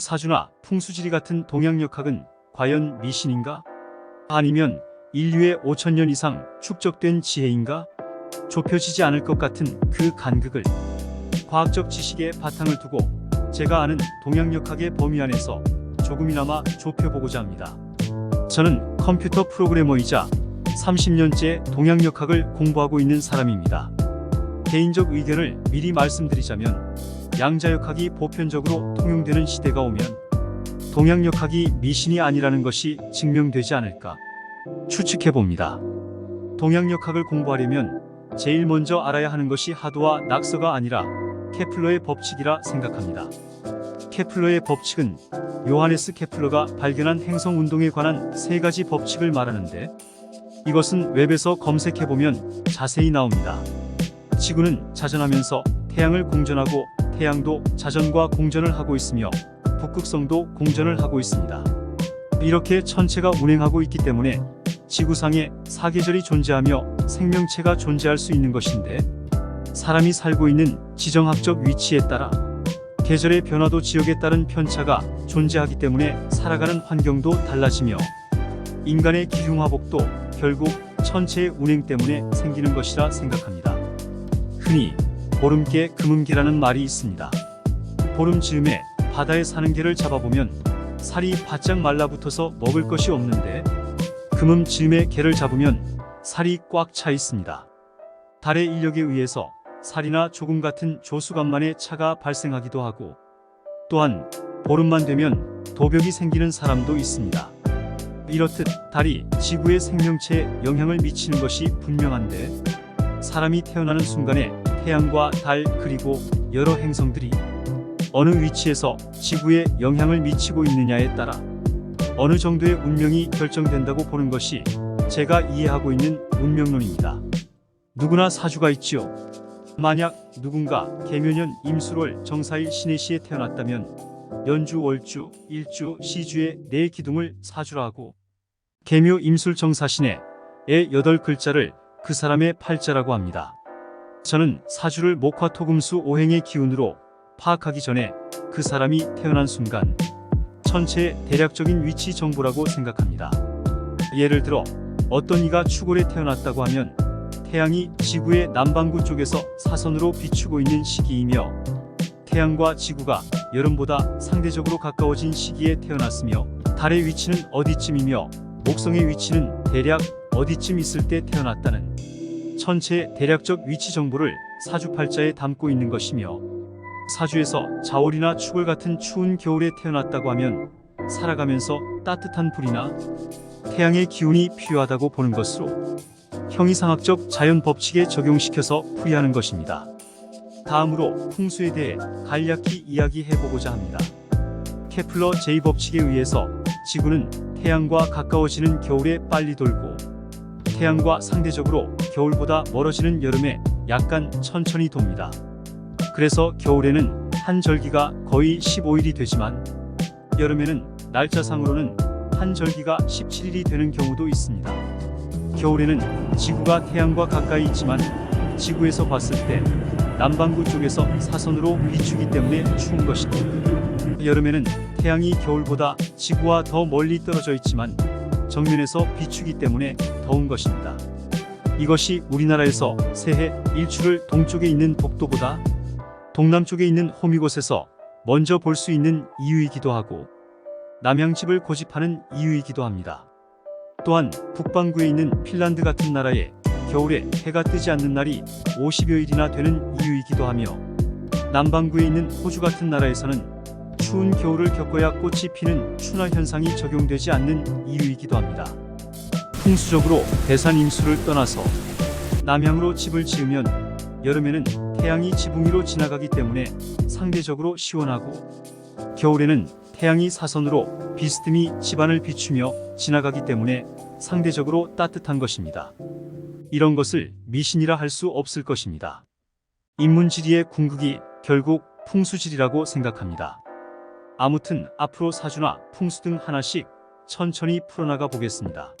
사주나 풍수지리 같은 동양역학은 과연 미신인가? 아니면 인류의 5000년 이상 축적된 지혜인가? 좁혀지지 않을 것 같은 그 간극을 과학적 지식에 바탕을 두고 제가 아는 동양역학의 범위 안에서 조금이나마 좁혀보고자 합니다. 저는 컴퓨터 프로그래머이자 30년째 동양역학을 공부하고 있는 사람입니다. 개인적 의견을 미리 말씀드리자면 양자역학이 보편적으로 통용되는 시대가 오면 동양역학이 미신이 아니라는 것이 증명되지 않을까 추측해봅니다. 동양역학을 공부하려면 제일 먼저 알아야 하는 것이 하도와 낙서가 아니라 케플러의 법칙이라 생각합니다. 케플러의 법칙은 요하네스 케플러가 발견한 행성 운동에 관한 3가지 법칙을 말하는데 이것은 웹에서 검색해보면 자세히 나옵니다. 지구는 자전하면서 태양을 공전하고 태양도 자전과 공전을 하고 있으며 북극성도 공전을 하고 있습니다. 이렇게 천체가 운행하고 있기 때문에 지구상에 사계절이 존재하며 생명체가 존재할 수 있는 것인데 사람이 살고 있는 지정학적 위치에 따라 계절의 변화도 지역에 따른 편차가 존재하기 때문에 살아가는 환경도 달라지며 인간의 기흉화복도 결국 천체의 운행 때문에 생기는 것이라 생각합니다. 흔히 보름개 금음개라는 말이 있습니다. 보름 즈음에 바다에 사는 개를 잡아보면 살이 바짝 말라붙어서 먹을 것이 없는데 금음 즈음에 개를 잡으면 살이 꽉 차 있습니다. 달의 인력에 의해서 살이나 조금 같은 조수간만의 차가 발생하기도 하고 또한 보름만 되면 도벽이 생기는 사람도 있습니다. 이렇듯 달이 지구의 생명체에 영향을 미치는 것이 분명한데 사람이 태어나는 순간에 태양과 달 그리고 여러 행성들이 어느 위치에서 지구에 영향을 미치고 있느냐에 따라 어느 정도의 운명이 결정된다고 보는 것이 제가 이해하고 있는 운명론입니다. 누구나 사주가 있지요. 만약 누군가 계묘년 임술월 정사일 신해시에 태어났다면 연주 월주 일주 시주의 네 기둥을 사주라 하고 계묘 임술 정사신의 8글자를 그 사람의 팔자라고 합니다. 저는 사주를 목화토금수 오행의 기운으로 파악하기 전에 그 사람이 태어난 순간 천체의 대략적인 위치 정보라고 생각합니다. 예를 들어 어떤 이가 추골에 태어났다고 하면 태양이 지구의 남반구 쪽에서 사선으로 비추고 있는 시기이며 태양과 지구가 여름보다 상대적으로 가까워진 시기에 태어났으며 달의 위치는 어디쯤이며 목성의 위치는 대략 어디쯤 있을 때 태어났다는 천체의 대략적 위치 정보를 사주팔자에 담고 있는 것이며 사주에서 자월이나 추골 같은 추운 겨울에 태어났다고 하면 살아가면서 따뜻한 불이나 태양의 기운이 필요하다고 보는 것으로 형이상학적 자연 법칙에 적용시켜서 풀이하는 것입니다. 다음으로 풍수에 대해 간략히 이야기해보고자 합니다. 케플러 제2법칙에 의해서 지구는 태양과 가까워지는 겨울에 빨리 돌고 태양과 상대적으로 겨울보다 멀어지는 여름에 약간 천천히 돕니다. 그래서 겨울에는 한 절기가 거의 15일이 되지만 여름에는 날짜상으로는 한 절기가 17일이 되는 경우도 있습니다. 겨울에는 지구가 태양과 가까이 있지만 지구에서 봤을 때 남반구 쪽에서 사선으로 비추기 때문에 추운 것이고 여름에는 태양이 겨울보다 지구와 더 멀리 떨어져 있지만 정면에서 비추기 때문에 더운 것입니다. 이것이 우리나라에서 새해 일출을 동쪽에 있는 독도보다 동남쪽에 있는 호미곶에서 먼저 볼 수 있는 이유이기도 하고 남양집을 고집하는 이유이기도 합니다. 또한 북반구에 있는 핀란드 같은 나라에 겨울에 해가 뜨지 않는 날이 50여일이나 되는 이유이기도 하며 남반구에 있는 호주 같은 나라에서는 추운 겨울을 겪어야 꽃이 피는 춘화 현상이 적용되지 않는 이유이기도 합니다. 풍수적으로 대산임수를 떠나서 남향으로 집을 지으면 여름에는 태양이 지붕 위로 지나가기 때문에 상대적으로 시원하고 겨울에는 태양이 사선으로 비스듬히 집안을 비추며 지나가기 때문에 상대적으로 따뜻한 것입니다. 이런 것을 미신이라 할 수 없을 것입니다. 인문지리의 궁극이 결국 풍수지리라고 생각합니다. 아무튼 앞으로 사주나 풍수 등 하나씩 천천히 풀어나가 보겠습니다.